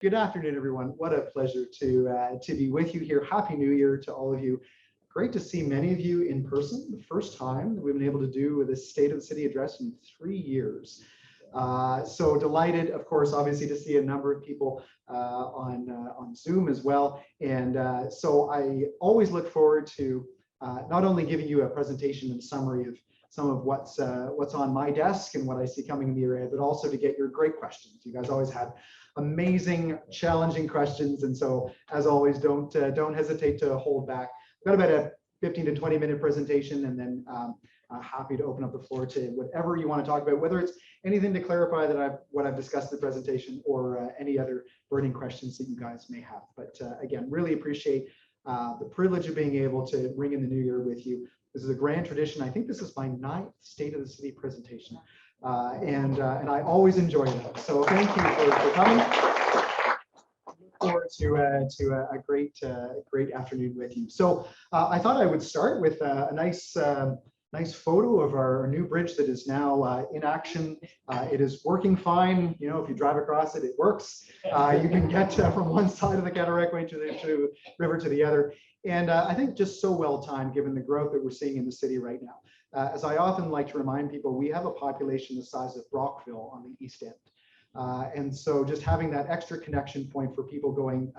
Good afternoon, everyone. What a pleasure to be with you here. Happy New Year to all of you. Great to see many of you in person. The first time that we've been able to do this State of the City address in 3 years. So delighted, of course, obviously, to see a number of people on Zoom as well. And so I always look forward to not only giving you a presentation and summary of some of what's on my desk and what I see coming in the year ahead, but also to get your great questions. You guys always had amazing, challenging questions, and so as always, don't hesitate to hold back. I've got about a 15 to 20 minute presentation, and then happy to open up the floor to whatever you want to talk about, whether it's anything to clarify that what I've discussed in the presentation, or any other burning questions that you guys may have. But again, really appreciate the privilege of being able to ring in the new year with you. This is a grand tradition. I think this is my 9th State of the City presentation. And I always enjoy that. So thank you for coming. Look forward to a great afternoon with you. So I thought I would start with a nice photo of our new bridge that is now in action. It is working fine. You know, if you drive across it, it works. You can get from one side of the Cataraqui to the river to the other. And I think just so well timed given the growth that we're seeing in the city right now. As I often like to remind people, we have a population the size of Brockville on the east end. And so just having that extra connection point for people going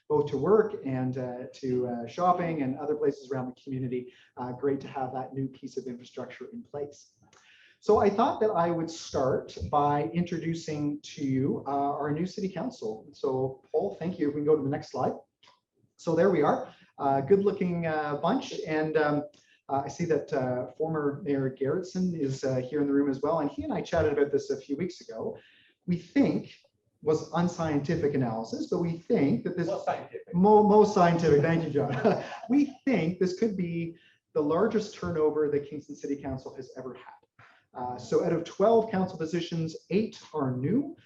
both to work and to shopping and other places around the community, great to have that new piece of infrastructure in place. So I thought that I would start by introducing to you our new city council. So Paul, thank you. If we can go to the next slide. So there we are, good looking bunch. And I see that former Mayor Gerritsen is here in the room as well. And he and I chatted about this a few weeks ago. We think was unscientific analysis, but we think that this most scientific. Thank you, John. We think this could be the largest turnover that Kingston City Council has ever had. So out of 12 council positions, 8 are new.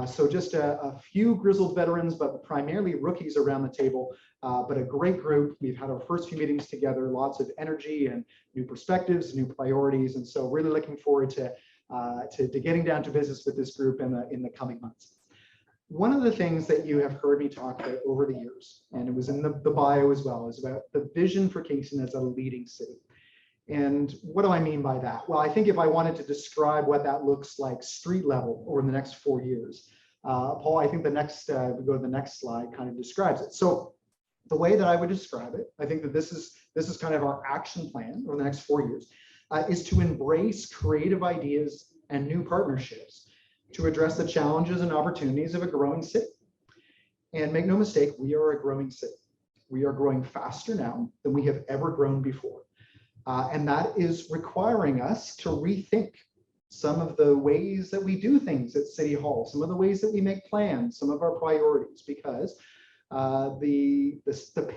So just a few grizzled veterans, but primarily rookies around the table, but a great group. We've had our first few meetings together, lots of energy and new perspectives, new priorities. And so really looking forward to getting down to business with this group in the coming months. One of the things that you have heard me talk about over the years, and it was in the bio as well, is about the vision for Kingston as a leading city. And what do I mean by that? Well, I think if I wanted to describe what that looks like street level over the next 4 years, Paul, I think the next, if we go to the next slide, kind of describes it. So the way that I would describe it, I think that this is kind of our action plan over the next 4 years, is to embrace creative ideas and new partnerships to address the challenges and opportunities of a growing city. And make no mistake, we are a growing city. We are growing faster now than we have ever grown before. And that is requiring us to rethink some of the ways that we do things at City Hall, some of the ways that we make plans, some of our priorities, because the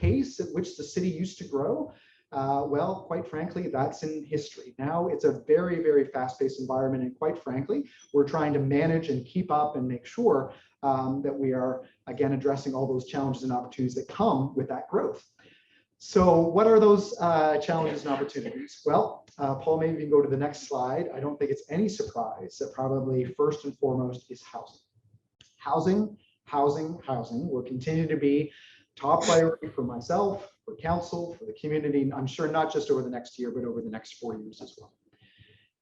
pace at which the city used to grow, well, quite frankly, that's in history. Now it's a very, very fast-paced environment, and quite frankly, we're trying to manage and keep up and make sure that we are, again, addressing all those challenges and opportunities that come with that growth. So what are those challenges and opportunities? Well, Paul, maybe you can go to the next slide. I don't think it's any surprise that probably first and foremost is housing. Housing will continue to be top priority for myself, for council, for the community. I'm sure not just over the next year, but over the next 4 years as well.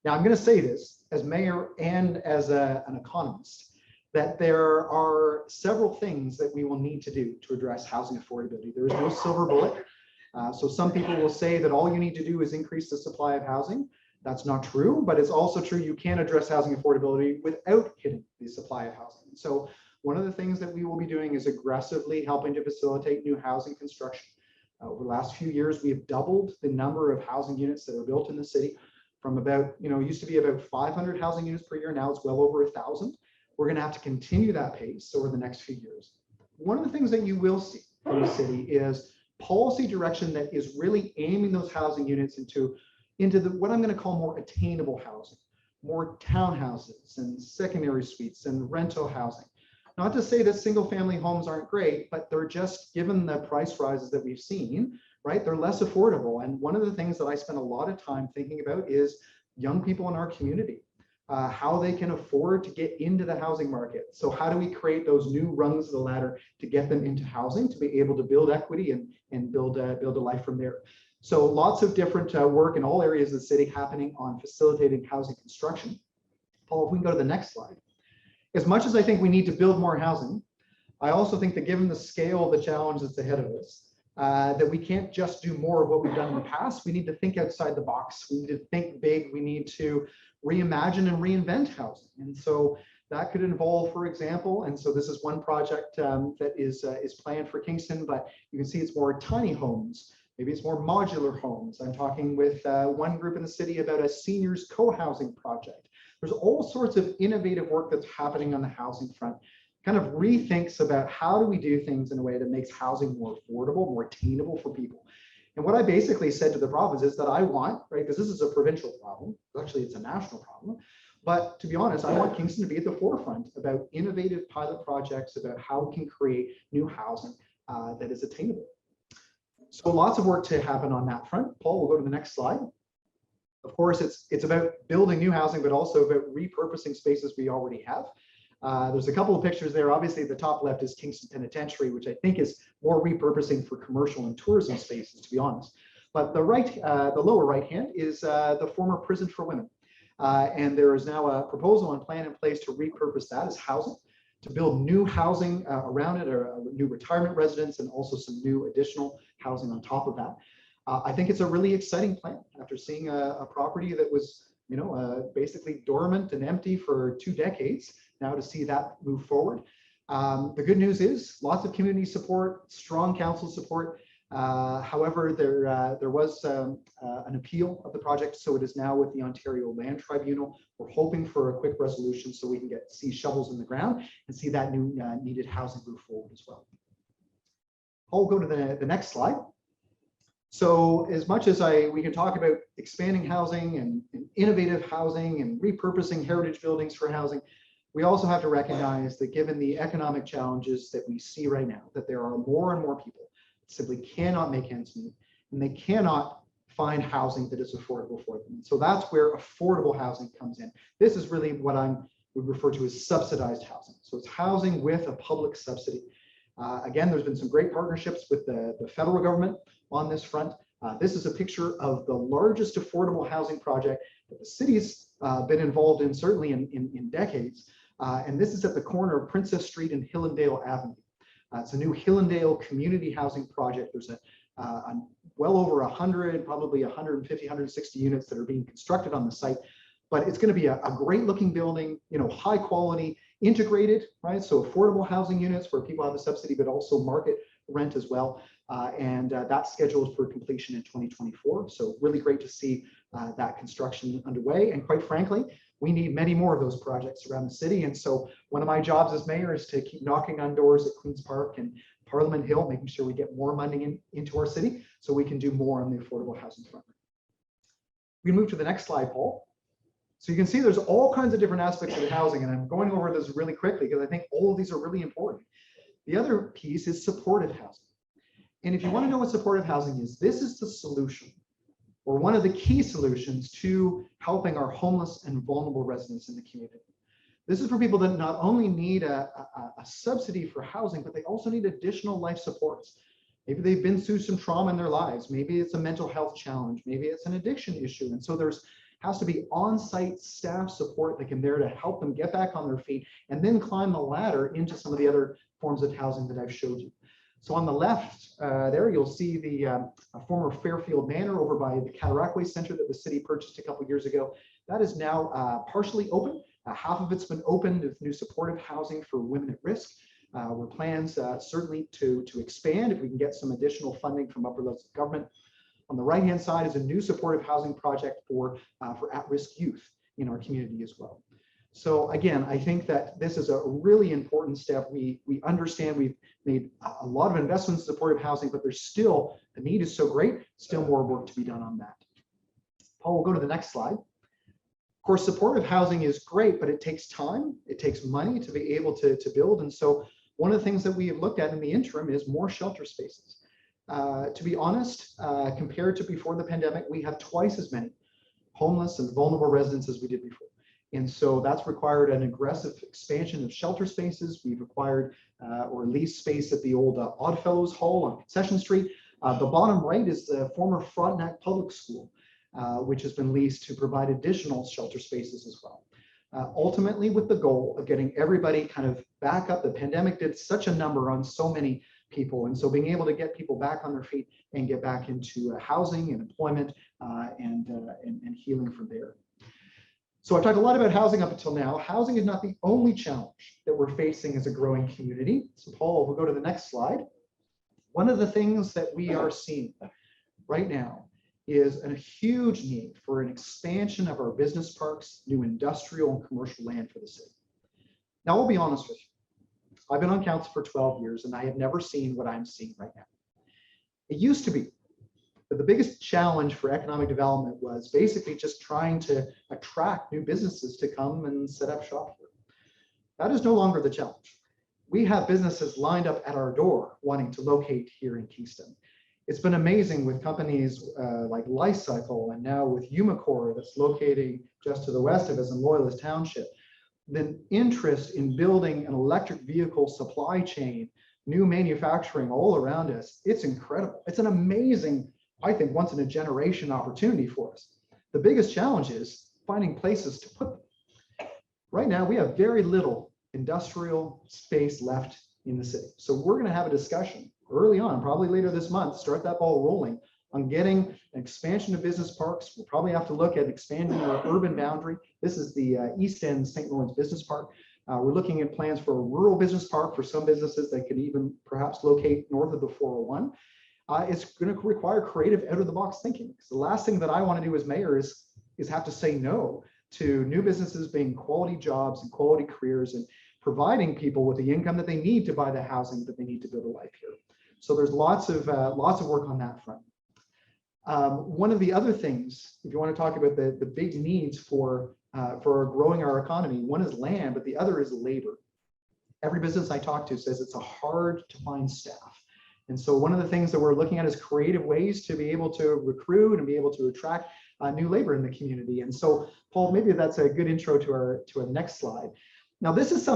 Now, I'm going to say this as mayor and as an economist, that there are several things that we will need to do to address housing affordability. There is no silver bullet. So some people will say that all you need to do is increase the supply of housing. That's not true, but it's also true you can address housing affordability without hitting the supply of housing. So one of the things that we will be doing is aggressively helping to facilitate new housing construction. Over the last few years, we have doubled the number of housing units that are built in the city from about, it used to be about 500 housing units per year. Now it's well over 1,000. We're going to have to continue that pace over the next few years. One of the things that you will see from the city is policy direction that is really aiming those housing units into what I'm going to call more attainable housing, more townhouses and secondary suites and rental housing. Not to say that single family homes aren't great, but they're just, given the price rises that we've seen, right, they're less affordable. And one of the things that I spend a lot of time thinking about is young people in our community. how they can afford to get into the housing market. So how do we create those new rungs of the ladder to get them into housing, to be able to build equity and build a life from there. So lots of different work in all areas of the city happening on facilitating housing construction. Paul, if we can go to the next slide. As much as I think we need to build more housing, I also think that given the scale of the challenge that's ahead of us, that we can't just do more of what we've done in the past. We need to think outside the box. We need to think big. We need to reimagine and reinvent housing. And so that could involve, for example, and so this is one project that is planned for Kingston, but you can see it's more tiny homes. Maybe it's more modular homes. I'm talking with one group in the city about a seniors co-housing project. There's all sorts of innovative work that's happening on the housing front. Kind of rethinks about how do we do things in a way that makes housing more affordable, more attainable for people. And what I basically said to the province is that I want, right, because this is a provincial problem, actually it's a national problem, but to be honest, I want Kingston to be at the forefront about innovative pilot projects about how we can create new housing that is attainable. So lots of work to happen on that front. Paul, we'll go to the next slide. Of course, it's about building new housing, but also about repurposing spaces we already have. There's a couple of pictures there. Obviously, the top left is Kingston Penitentiary, which I think is more repurposing for commercial and tourism spaces, to be honest. But the lower right hand is the former prison for women. And there is now a proposal and plan in place to repurpose that as housing, to build new housing around it, or new retirement residence, and also some new additional housing on top of that. I think it's a really exciting plan after seeing a property that was, basically dormant and empty for 2 decades. Now to see that move forward. The good news is lots of community support, strong council support. However, there was an appeal of the project, so it is now with the Ontario Land Tribunal. We're hoping for a quick resolution so we can see shovels in the ground and see that new needed housing move forward as well. I'll go to the next slide. So as much as we can talk about expanding housing and innovative housing and repurposing heritage buildings for housing, we also have to recognize that given the economic challenges that we see right now, that there are more and more people that simply cannot make ends meet, and they cannot find housing that is affordable for them. So that's where affordable housing comes in. This is really what would refer to as subsidized housing. So it's housing with a public subsidy. Again, there's been some great partnerships with the federal government on this front. This is a picture of the largest affordable housing project that the city's been involved in, certainly in decades. And this is at the corner of Princess Street and Hillendale Avenue. It's a new Hillendale community housing project. There's well over 100, probably 150, 160 units that are being constructed on the site. But it's going to be a great looking building, high quality, integrated, right? So affordable housing units where people have a subsidy, but also market rent as well. And that's scheduled for completion in 2024. So really great to see that construction underway. And quite frankly, we need many more of those projects around the city. And so one of my jobs as mayor is to keep knocking on doors at Queen's Park and Parliament Hill, making sure we get more money into our city so we can do more on the affordable housing front. We can move to the next slide, Paul. So you can see there's all kinds of different aspects of the housing, and I'm going over this really quickly because I think all of these are really important. The other piece is supportive housing. And if you want to know what supportive housing is, this is the solution, or one of the key solutions to helping our homeless and vulnerable residents in the community. This is for people that not only need a subsidy for housing, but they also need additional life supports. Maybe they've been through some trauma in their lives. Maybe it's a mental health challenge. Maybe it's an addiction issue. And so has to be on-site staff support that can there to help them get back on their feet and then climb the ladder into some of the other forms of housing that I've showed you. So on the left there, you'll see the former Fairfield Manor over by the Cataraqui Center that the city purchased a couple years ago. That is now partially open. Half of it's been opened with new supportive housing for women at risk. With plans certainly to expand if we can get some additional funding from upper levels of government. On the right-hand side is a new supportive housing project for at-risk youth in our community as well. So again, I think that this is a really important step. We understand we've made a lot of investments in supportive housing, but there's still, the need is so great, still more work to be done on that. Paul, we'll go to the next slide. Of course, supportive housing is great, but it takes time, it takes money to be able to build. And so one of the things that we have looked at in the interim is more shelter spaces. To be honest, compared to before the pandemic, we have twice as many homeless and vulnerable residents as we did before. And so that's required an aggressive expansion of shelter spaces. We've acquired or leased space at the old Oddfellows Hall on Concession Street. The bottom right is the former Frontenac Public School, which has been leased to provide additional shelter spaces as well. Ultimately, with the goal of getting everybody kind of back up. The pandemic did such a number on so many people, and so being able to get people back on their feet and get back into housing and employment and healing from there. So I've talked a lot about housing up until now. Housing is not the only challenge that we're facing as a growing community. So Paul, we'll go to the next slide. One of the things that we are seeing right now is a huge need for an expansion of our business parks, new industrial and commercial land for the city. Now, I'll be honest with you. I've been on council for 12 years and I have never seen what I'm seeing right now. It used to be that the biggest challenge for economic development was basically just trying to attract new businesses to come and set up shop here. That is no longer the challenge. We have businesses lined up at our door wanting to locate here in Kingston. It's been amazing with companies like Lifecycle and now with Umicore that's locating just to the west of us in Loyalist Township. The interest in building an electric vehicle supply chain, new manufacturing all around us, it's incredible. It's an amazing, I think, once in a generation opportunity for us. The biggest challenge is finding places to put them. Right now, we have very little industrial space left in the city. So we're going to have a discussion early on, probably later this month, start that ball rolling on getting an expansion of business parks. We'll probably have to look at expanding our urban boundary. This is the East End St. Lawrence Business Park. We're looking at plans for a rural business park for some businesses that could even perhaps locate north of the 401. It's going to require creative out-of-the-box thinking. So the last thing that I want to do as mayor is have to say no to new businesses being quality jobs and quality careers and providing people with the income that they need to buy the housing that they need to build a life here. So there's lots of work on that front. One of the other things, if you want to talk about the big needs for growing our economy, one is land, but the other is labor. Every business I talk to says it's hard to find staff. And so one of the things that we're looking at is creative ways to be able to recruit and be able to attract new labor in the community. And so, Paul, maybe that's a good intro to our next slide. Now, this is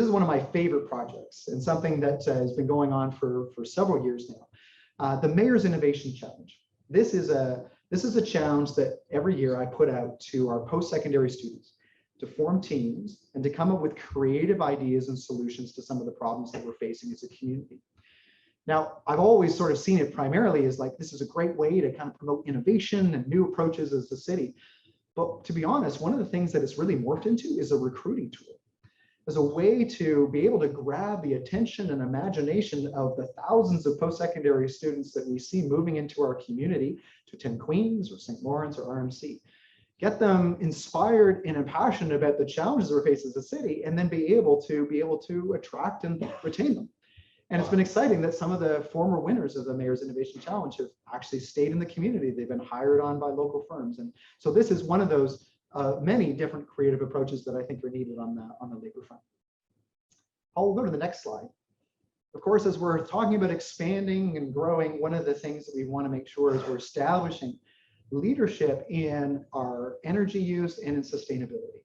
one of my favorite projects and something that has been going on for several years now. The Mayor's Innovation Challenge. This is a challenge that every year I put out to our post-secondary students to form teams and to come up with creative ideas and solutions to some of the problems that we're facing as a community. Now, I've always sort of seen it primarily as like, this is a great way to kind of promote innovation and new approaches as a city. But to be honest, one of the things that it's really morphed into is a recruiting tool, as a way to be able to grab the attention and imagination of the thousands of post-secondary students that we see moving into our community to attend Queen's or St. Lawrence or RMC. Get them inspired and impassioned about the challenges we're facing as a city, and then be able to attract and retain them. And it's been exciting that some of the former winners of the Mayor's Innovation Challenge have actually stayed in the community. They've been hired on by local firms. And so this is one of those many different creative approaches that I think are needed on the labor front. I'll go to the next slide. Of course, as we're talking about expanding and growing, one of the things that we want to make sure is we're establishing leadership in our energy use and in sustainability.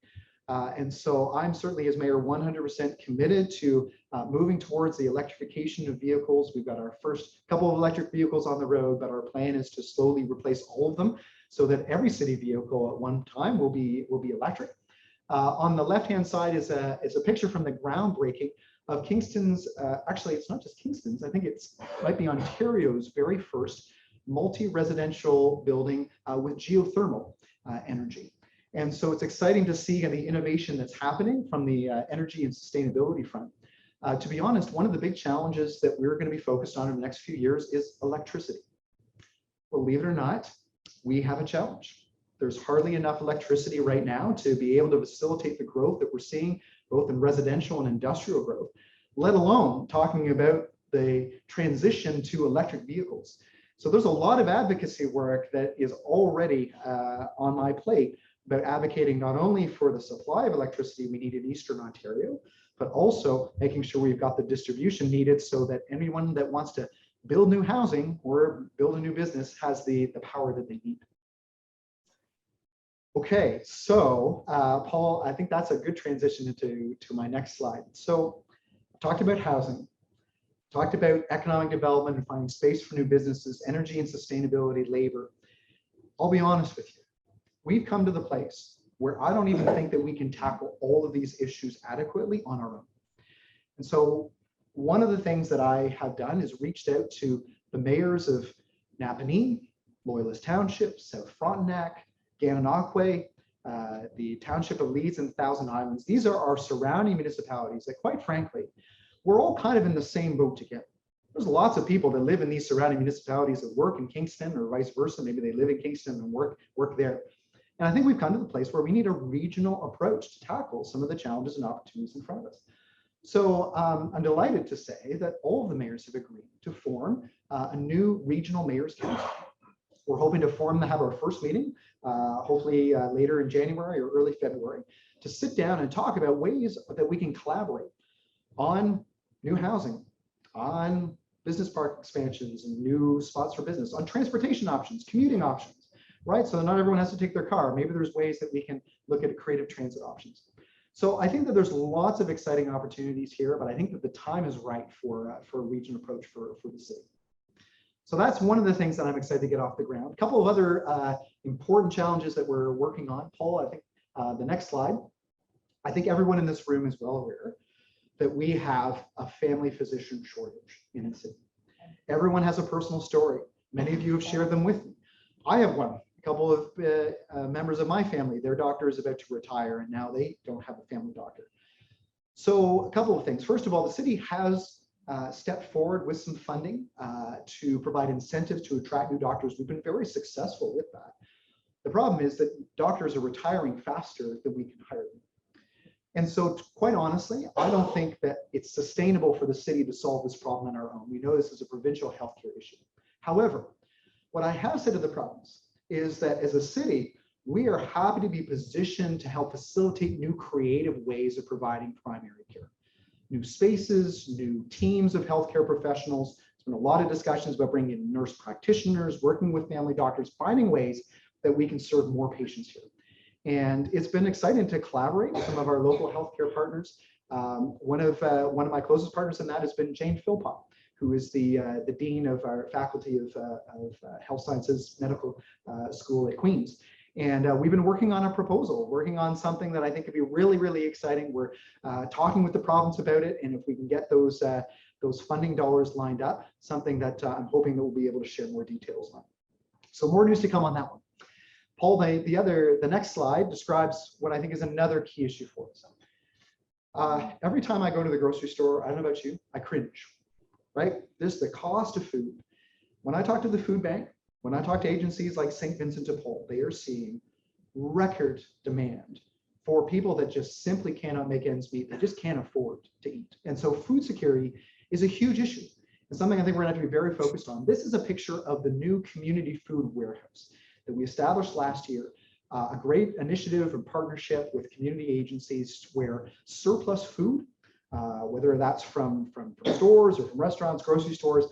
And so I'm certainly, as mayor, 100% committed to moving towards the electrification of vehicles. We've got our first couple of electric vehicles on the road, but our plan is to slowly replace all of them so that every city vehicle at one time will be electric. On the left-hand side is a picture from the groundbreaking of Kingston's, actually, it's not just Kingston's, I think might be Ontario's very first multi-residential building with geothermal energy. And so it's exciting to see the innovation that's happening from the energy and sustainability front. To be honest, one of the big challenges that we're going to be focused on in the next few years is electricity. Believe it or not, we have a challenge. There's hardly enough electricity right now to be able to facilitate the growth that we're seeing, both in residential and industrial growth, let alone talking about the transition to electric vehicles. So there's a lot of advocacy work that is already on my plate about advocating not only for the supply of electricity we need in Eastern Ontario, but also making sure we've got the distribution needed so that anyone that wants to build new housing or build a new business has the power that they need. Okay, so Paul, I think that's a good transition to my next slide. So I talked about housing, talked about economic development and finding space for new businesses, energy and sustainability, labor. I'll be honest with you. We've come to the place where I don't even think that we can tackle all of these issues adequately on our own. And so one of the things that I have done is reached out to the mayors of Napanee, Loyalist Township, South Frontenac, Gananoque, the Township of Leeds and Thousand Islands. These are our surrounding municipalities that, quite frankly, we're all kind of in the same boat together. There's lots of people that live in these surrounding municipalities that work in Kingston or vice versa. Maybe they live in Kingston and work there. And I think we've come to the place where we need a regional approach to tackle some of the challenges and opportunities in front of us. So I'm delighted to say that all of the mayors have agreed to form a new regional mayors council. We're hoping to have our first meeting, hopefully later in January or early February, to sit down and talk about ways that we can collaborate on new housing, on business park expansions and new spots for business, on transportation options, commuting options, right? So not everyone has to take their car. Maybe there's ways that we can look at creative transit options. So I think that there's lots of exciting opportunities here, but I think that the time is right for a regional approach for the city. So that's one of the things that I'm excited to get off the ground. A couple of other important challenges that we're working on. Paul, I think the next slide. I think everyone in this room is well aware that we have a family physician shortage in the city. Everyone has a personal story. Many of you have shared them with me. I have one. A couple of members of my family, their doctor is about to retire and now they don't have a family doctor. So a couple of things. First of all, the city has stepped forward with some funding to provide incentives to attract new doctors. We've been very successful with that. The problem is that doctors are retiring faster than we can hire them. And so quite honestly, I don't think that it's sustainable for the city to solve this problem on our own. We know this is a provincial healthcare issue. However, what I have said to the province is that as a city, we are happy to be positioned to help facilitate new creative ways of providing primary care. New spaces, new teams of healthcare professionals. There's been a lot of discussions about bringing in nurse practitioners, working with family doctors, finding ways that we can serve more patients here. And it's been exciting to collaborate with some of our local healthcare partners. One of my closest partners in that has been Jane Philpott, who is the dean of our faculty of health sciences medical school at Queen's. And we've been working on a proposal, working on something that I think could be really, really exciting. We're talking with the province about it, and if we can get those funding dollars lined up, something that I'm hoping that we'll be able to share more details on. So more news to come on that one. Paul, the next slide describes what I think is another key issue for us. Every time I go to the grocery store, I don't know about you, I cringe, right? There's the cost of food. When I talk to the food bank, when I talk to agencies like St. Vincent de Paul, they are seeing record demand for people that just simply cannot make ends meet. They just can't afford to eat. And so food security is a huge issue and something I think we're going to have to be very focused on. This is a picture of the new community food warehouse that we established last year, a great initiative and partnership with community agencies where surplus food, whether that's from stores or from restaurants, grocery stores,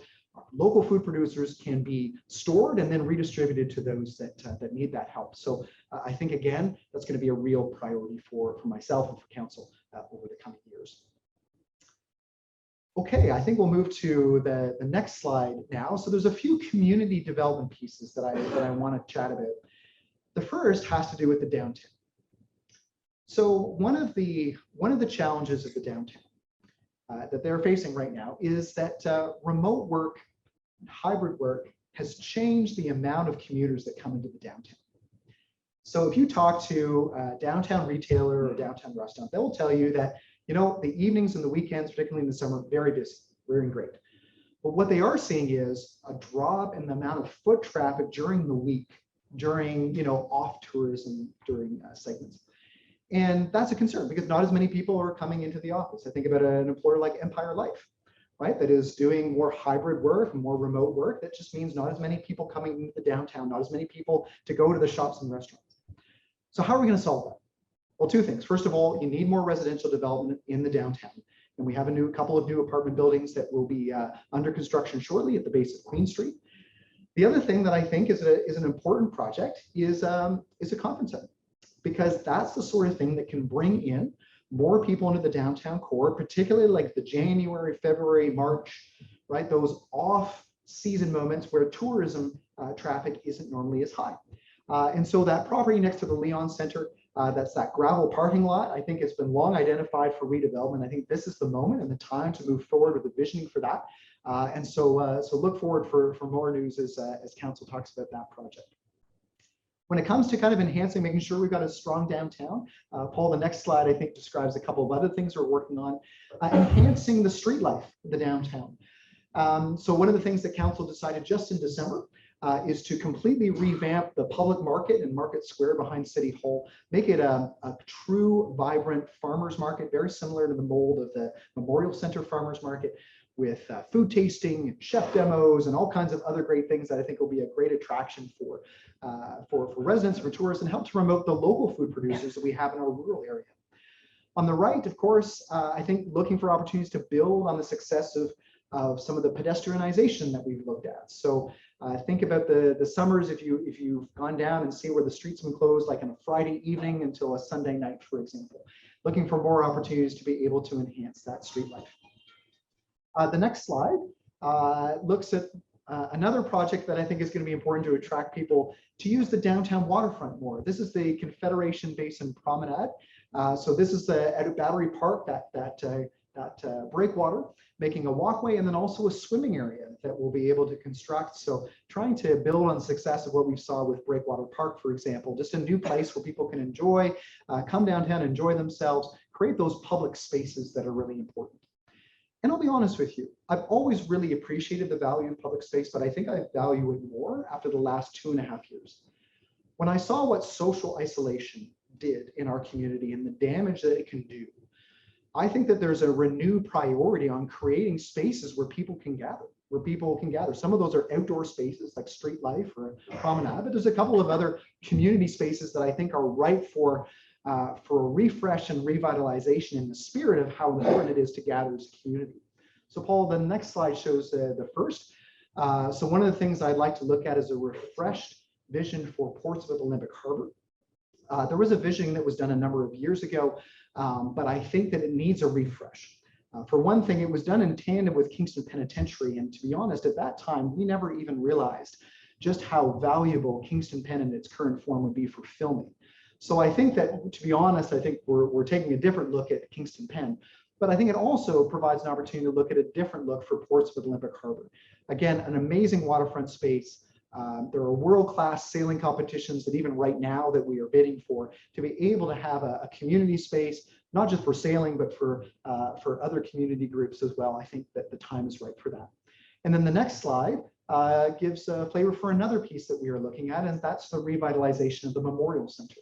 local food producers can be stored and then redistributed to those that need that help. So I think, again, that's going to be a real priority for myself and for council over the coming years. Okay, I think we'll move to the next slide now. So there's a few community development pieces that I want to chat about. The first has to do with the downtown. So one of the challenges of the downtown that they're facing right now is that remote work, hybrid work has changed the amount of commuters that come into the downtown. So if you talk to a downtown retailer or downtown restaurant, they will tell you that, you know, the evenings and the weekends, particularly in the summer, very busy, very great. But what they are seeing is a drop in the amount of foot traffic during the week, during, you know, off tourism during segments. And that's a concern because not as many people are coming into the office. I think about an employer like Empire Life, right? That is doing more hybrid work, more remote work. That just means not as many people coming into the downtown, not as many people to go to the shops and restaurants. So how are we going to solve that? Well, two things. First of all, you need more residential development in the downtown. And we have a couple of new apartment buildings that will be under construction shortly at the base of Queen Street. The other thing that I think is an important project is a conference center. because that's the sort of thing that can bring in more people into the downtown core, particularly like the January, February, March, right? Those off-season moments where tourism traffic isn't normally as high. And so that property next to the Leon Center, that's that gravel parking lot, I think it's been long identified for redevelopment. I think this is the moment and the time to move forward with the visioning for that. And so look forward for more news as council talks about that project. When it comes to kind of enhancing, making sure we've got a strong downtown, Paul, the next slide, I think, describes a couple of other things we're working on. Enhancing the street life of the downtown. So one of the things that council decided just in December is to completely revamp the public market and Market Square behind City Hall, make it a true, vibrant farmers market, very similar to the mold of the Memorial Center Farmers Market, with food tasting, chef demos, and all kinds of other great things that I think will be a great attraction for residents, for tourists, and help to promote the local food producers that we have in our rural area. On the right, of course, I think looking for opportunities to build on the success of some of the pedestrianization that we've looked at. So think about the summers, if you've gone down and see where the streets have been closed, like on a Friday evening until a Sunday night, for example. Looking for more opportunities to be able to enhance that street life. The next slide looks at another project that I think is going to be important to attract people to use the downtown waterfront more. This is the Confederation Basin Promenade. So this is at Battery Park, that breakwater, making a walkway, and then also a swimming area that we'll be able to construct. So trying to build on the success of what we saw with Breakwater Park, for example, just a new place where people can enjoy, come downtown, enjoy themselves, create those public spaces that are really important. And I'll be honest with you, I've always really appreciated the value of public space, but I think I value it more after the last 2.5 years. When I saw what social isolation did in our community and the damage that it can do, I think that there's a renewed priority on creating spaces where people can gather, Some of those are outdoor spaces like street life or promenade, but there's a couple of other community spaces that I think are ripe for a refresh and revitalization in the spirit of how important it is to gather as a community. So Paul, the next slide shows the first. So one of the things I'd like to look at is a refreshed vision for Portsmouth Olympic Harbor. There was a vision that was done a number of years ago, but I think that it needs a refresh. For one thing, it was done in tandem with Kingston Penitentiary, and to be honest, at that time, we never even realized just how valuable Kingston Pen in its current form would be for filming. So I think that, to be honest, I think we're taking a different look at Kingston Pen, but I think it also provides an opportunity to look at a different look for Portsmouth Olympic Harbor. Again, an amazing waterfront space. There are world-class sailing competitions that even right now that we are bidding for, to be able to have a community space, not just for sailing, but for other community groups as well. I think that the time is right for that. And then the next slide gives a flavor for another piece that we are looking at, and that's the revitalization of the Memorial Center,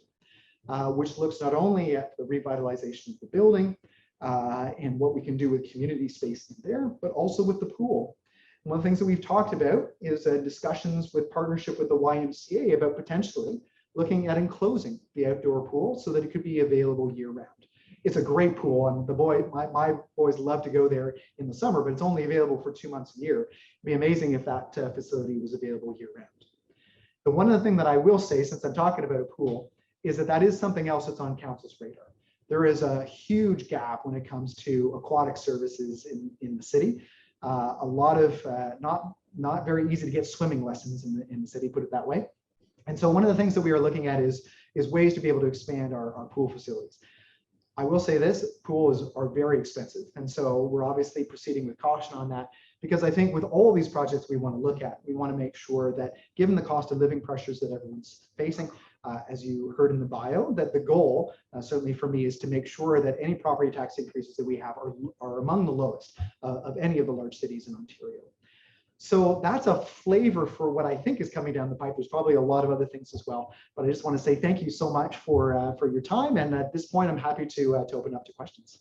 which looks not only at the revitalization of the building and what we can do with community space in there, but also with the pool. One of the things that we've talked about is discussions with partnership with the YMCA about potentially looking at enclosing the outdoor pool so that it could be available year round. It's a great pool, and my boys love to go there in the summer, but it's only available for 2 months a year. It'd be amazing if that facility was available year round. But one of the things that I will say, since I'm talking about a pool, is that is something else that's on council's radar. There is a huge gap when it comes to aquatic services in the city. A lot of not very easy to get swimming lessons in the city, put it that way. And so one of the things that we are looking at is ways to be able to expand our pool facilities. I will say this, pools are very expensive. And so we're obviously proceeding with caution on that, because I think with all these projects we want to look at, we want to make sure that given the cost of living pressures that everyone's facing, as you heard in the bio, that the goal, certainly for me, is to make sure that any property tax increases that we have are among the lowest of any of the large cities in Ontario. So that's a flavor for what I think is coming down the pipe. There's probably a lot of other things as well, but I just want to say thank you so much for your time. And at this point, I'm happy to open up to questions.